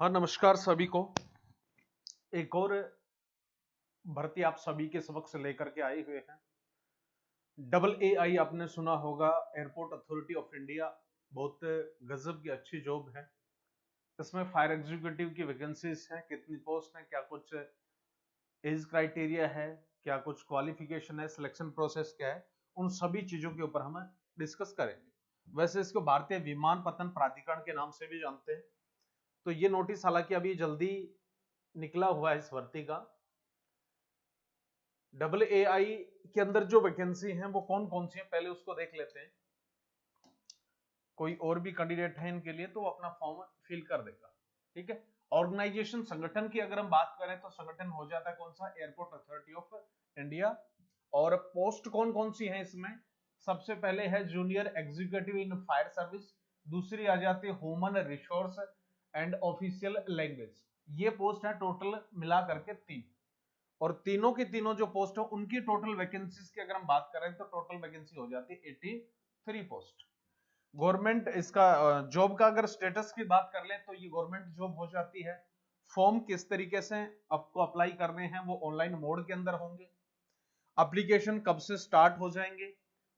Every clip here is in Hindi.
हाँ, नमस्कार सभी को। एक और भर्ती आप सभी के समक्ष लेकर के आए हुए हैं। डबल एआई आपने सुना होगा, एयरपोर्ट अथॉरिटी ऑफ इंडिया। बहुत गजब की अच्छी जॉब है। इसमें फायर एग्जीक्यूटिव की वैकेंसीज हैं, कितनी पोस्ट है, क्या कुछ एज क्राइटेरिया है, क्या कुछ क्वालिफिकेशन है, सिलेक्शन प्रोसेस क्या है, उन सभी चीजों के ऊपर हम डिस्कस करेंगे। वैसे इसको भारतीय विमानपत्तन प्राधिकरण के नाम से भी जानते हैं। तो ये नोटिस हालांकि अभी जल्दी निकला हुआ है इस भर्ती का। डबल एआई के अंदर जो वैकेंसी हैं वो कौन कौन सी हैं, पहले उसको देख लेते हैं। कोई और भी कैंडिडेट है इनके लिए तो वो अपना फॉर्म फिल कर देगा। ठीक है। ऑर्गेनाइजेशन, संगठन की अगर हम बात करें तो संगठन हो जाता है कौन सा, एयरपोर्ट अथॉरिटी ऑफ इंडिया। और पोस्ट कौन कौन सी है इसमें, सबसे पहले है junior executive in fire service, दूसरी आ जाती है human resource and official language. ये पोस्ट है टोटल मिला करके 3। और तीनों की तीनों जो पोस्ट है उनकी टोटल वैकेंसीज की अगर हम बात करें तो टोटल वैकेंसी हो जाती है 83 पोस्ट। गवर्नमेंट इसका जॉब का अगर स्टेटस की बात कर ले तो ये गवर्नमेंट जॉब हो जाती है। फॉर्म किस तरीके से आपको अप्लाई करने हैं वो ऑनलाइन मोड के अंदर होंगे। एप्लीकेशन कब से स्टार्ट हो जाएंगे,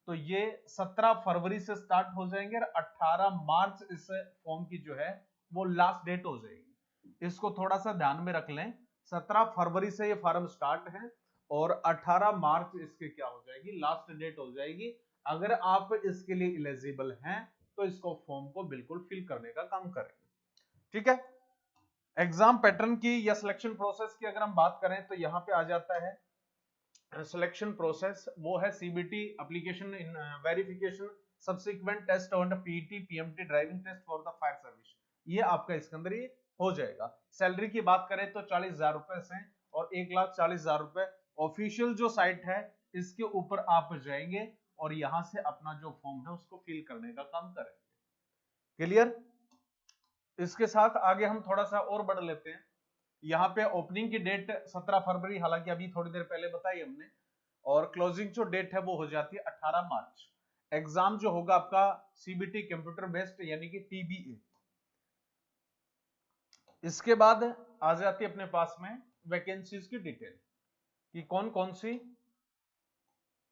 तो ये 17 फरवरी से स्टार्ट हो जाएंगे और 18 मार्च इस फॉर्म की जो है वो लास्ट डेट हो जाएगी। इसको थोड़ा सा ध्यान में रख लें। 17 फरवरी से ये फॉर्म स्टार्ट है और 18 मार्च इसके क्या हो जाएगी, लास्ट डेट हो जाएगी। अगर आप इसके लिए एलिजिबल हैं तो इसको फॉर्म को बिल्कुल फिल करने का काम करेंगे। ठीक है। एग्जाम पैटर्न की या सिलेक्शन प्रोसेस की अगर हम बात करें तो यहां पे आ जाता है सिलेक्शन प्रोसेस, वो है CBT application in verification subsequent test और PT PMT driving test for the fire service. ये आपका इसके अंदर ही हो जाएगा। सैलरी की बात करें तो 40,000 रुपए से और 1,40,000 रुपए। ऑफिशियल जो साइट है इसके ऊपर आप जाएंगे और यहां से अपना जो फॉर्म है उसको फिल करने का काम करेंगे। क्लियर। इसके साथ आगे हम थोड़ा सा और बढ़ लेते हैं। यहाँ पे ओपनिंग की डेट 17 फरवरी, हालांकि अभी थोड़ी देर पहले बताई हमने। और क्लोजिंग जो डेट है वो हो जाती है 18 मार्च। एग्जाम जो होगा आपका सीबीटी कंप्यूटर बेस्ड यानी कि टीबीए। इसके बाद आ जाती है अपने पास में वैकेंसीज की डिटेल कि कौन कौन सी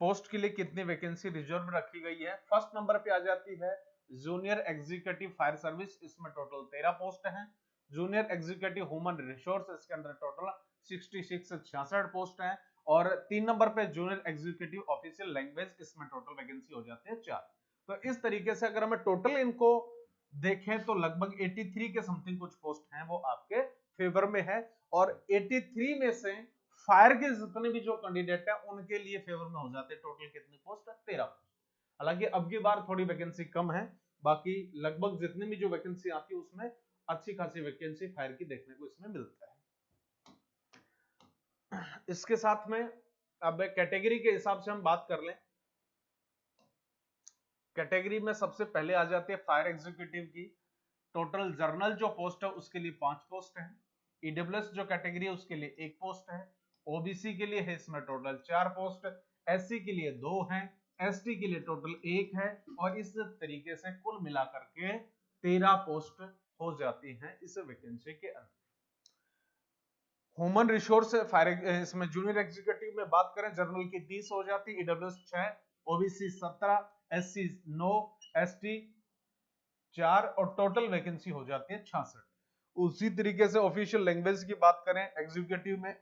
पोस्ट के लिए कितनी वैकेंसी रिजर्व रखी गई है। फर्स्ट नंबर पे आ जाती है जूनियर एग्जीक्यूटिव फायर सर्विस, इसमें टोटल 13 पोस्ट हैं। जूनियर एग्जीक्यूटिव ह्यूमन रिसोर्स, इसके अंदर टोटल 66 पोस्ट हैं। और 3 नंबर पे जूनियर एग्जीक्यूटिव ऑफिशियल लैंग्वेज, इसमें टोटल वैकेंसी हो जाती है 4। तो इस तरीके से अगर हमें टोटल इनको देखें तो लगभग 83 के समथिंग कुछ पोस्ट हैं वो आपके फेवर में है। और 83 में से फायर के जितने भी जो कैंडिडेट है उनके लिए फेवर में हो जाते हैं टोटल कितनी पोस्ट, 13 पोस्ट। हालांकि अब की बार थोड़ी वैकेंसी कम है, बाकी लगभग जितनी भी जो वैकेंसी आती है उसमें अच्छी खासी वैकेंसी फायर की देखने को इसमें मिलता है। इसके साथ में अब कैटेगरी के हिसाब से हम बात कर लें। कैटेगरी में सबसे पहले आ जाती है फायर एग्जीक्यूटिव की। टोटल जर्नल जो पोस्ट है उसके लिए 5 पोस्ट है। ईडब्ल्यूएस जो कैटेगरी है उसके लिए 1 पोस्ट है। ओबीसी के लिए है इसमें टोटल 4 पोस्ट। एससी के लिए 2 हैं। एसटी के लिए टोटल 1 है। और इस तरीके से कुल मिलाकर के 13 पोस्ट हो जाती हैं इस वैकेंसी के अंदर। ह्यूमन रिसोर्स फायर इसमें जूनियर एग्जीक्यूटिव में बात करें जर्नल की 30 हो जाती है, ईडब्ल्यूएस 6, ओबीसी 17, एससी 9, एसटी 4 और टोटल वैकेंसी हो जाती है 66। उसी तरीके से ऑफिशियल लैंग्वेज की बात करें एग्जीक्यूटिव में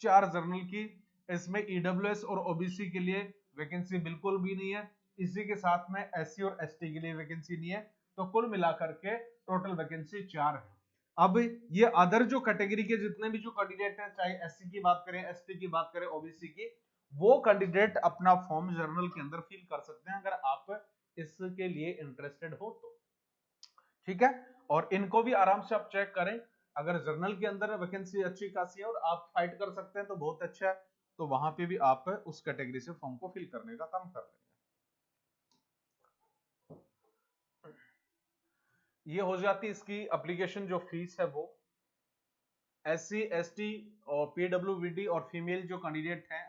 4 जर्नल की, इसमें ईडब्ल्यूएस और ओबीसी के लिए वैकेंसी बिल्कुल भी नहीं है। इसी के साथ में एससी और एसटी के लिए वैकेंसी नहीं है। तो कुल मिलाकर के टोटल वैकेंसी 4 है। अब ये अदर जो कैटेगरी के जितने भी जो कैंडिडेट हैं, चाहे एससी की बात करें, एसटी की बात करें, ओबीसी की, वो कैंडिडेट अपना फॉर्म जर्नल के अंदर फिल कर सकते हैं अगर आप इसके लिए इंटरेस्टेड हो तो। ठीक है। और इनको भी आराम से आप चेक करें। अगर जर्नल के अंदर वैकेंसी अच्छी खासी है और आप फाइट कर सकते हैं तो बहुत अच्छा है। तो वहां पे भी आप उस कैटेगरी से फॉर्म को फिल करने का काम कर लेंगे। ये हो जाती इसकी एप्लीकेशन जो फीस है वो। एससी एसटी और पीडब्ल्यूबीडी और फीमेल जो कैंडिडेट हैं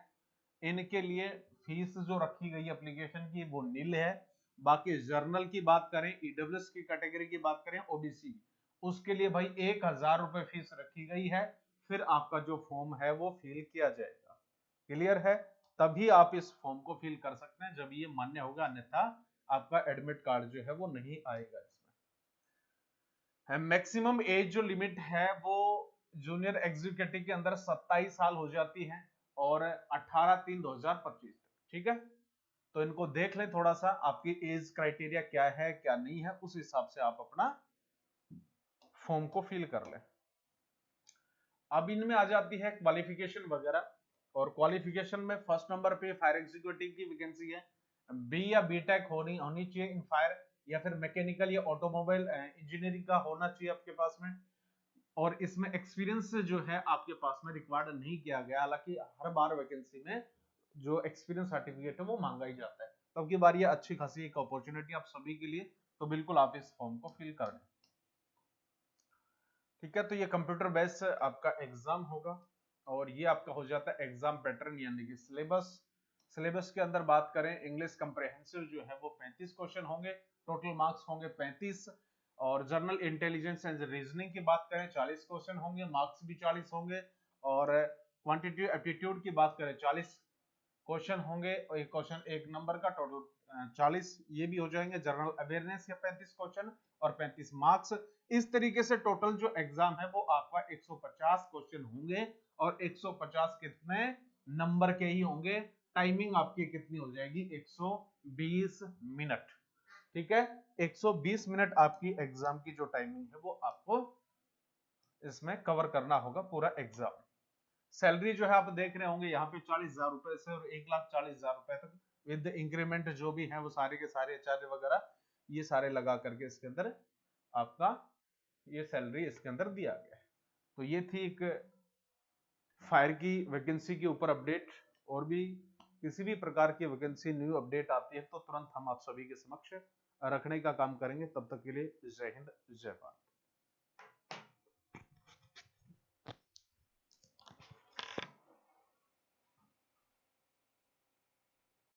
इनके लिए फीस जो रखी गई एप्लीकेशन की वो नील है। बाकी जर्नल की बात करें, ईडब्ल्यूएस की कैटेगरी की बात करें, ओबीसी उसके लिए भाई 1000 रुपए फीस रखी गई है। फिर आपका जो फॉर्म है वो फिल किया जाएगा। क्लियर है? तभी आप इस फॉर्म को फिल कर सकते हैं जब ये मान्य होगा, अन्यथा आपका एडमिट कार्ड जो है वो नहीं आएगा। इसमें मैक्सिमम एज जो लिमिट है वो जूनियर एग्जीक्यूटिव के अंदर 27 साल हो जाती है और 18/3/2025। ठीक है, तो इनको देख लें थोड़ा सा, आपकी एज क्राइटेरिया क्या है क्या नहीं है, उस हिसाब से आप अपना फॉर्म को फिल कर लें। अब इनमें आ जाती है क्वालिफिकेशन वगैरह, और क्वालिफिकेशन में फर्स्ट नंबर पे फायर एग्जीक्यूटिव की वैकेंसी है। बी या बीटेक होनी चाहिए इन फायर, या फिर मैकेनिकल या ऑटोमोबाइल इंजीनियरिंग का होना चाहिए आपके पास में। और इसमें एक्सपीरियंस जो है आपके पास में रिक्वायर्ड नहीं किया गया, हालांकि हर बार वैकेंसी में जो एक्सपीरियंस सर्टिफिकेट है वो मांगा ही जाता है। तो अब की बार ये अच्छी खासी एक अपॉर्चुनिटी आप सभी के लिए, तो बिल्कुल आप इस फॉर्म को फिल कर लें। ठीक है, तो ये कंप्यूटर बेस्ड आपका एग्जाम होगा, और ये आपका हो जाता है एग्जाम पैटर्न यानी कि सिलेबस। सिलेबस के अंदर बात करें, इंग्लिश कंप्रिहेंसिव जो है वो 35 क्वेश्चन होंगे, टोटल मार्क्स होंगे 35। और जनरल इंटेलिजेंस एंड रीजनिंग की बात करें 40 क्वेश्चन होंगे, मार्क्स भी 40 होंगे। और क्वांटिटेटिव एप्टीट्यूड की बात करें 40 क्वेश्चन होंगे, और एक क्वेश्चन एक नंबर का, टोटल 40 ये भी हो जाएंगे। जनरल अवेयरनेस के 35 क्वेश्चन और 35 मार्क्स। इस तरीके से टोटल जो एग्जाम है वो आपका 150 क्वेश्चन होंगे, और 150 कितने नंबर के ही होंगे। टाइमिंग आपकी कितनी हो जाएगी, 120 मिनट। ठीक है, 120 मिनट आपकी एग्जाम की जो टाइमिंग है वो आपको इसमें कवर करना होगा पूरा एग्जाम। सैलरी जो है आप देख रहे होंगे यहाँ पे 40,000 रुपए से और 1,40,000 रुपए तक विद इंक्रीमेंट जो भी है वो सारे के सारे चार्ज वगैरह ये सारे लगा करके इसके अंदर आपका ये सैलरी इसके अंदर दिया गया है। तो ये थी एक फायर की वैकेंसी के ऊपर अपडेट। और भी किसी भी प्रकार की वैकेंसी न्यू अपडेट आती है तो तुरंत हम आप सभी के समक्ष रखने का काम करेंगे। तब तक के लिए जय हिंद, जय भारत।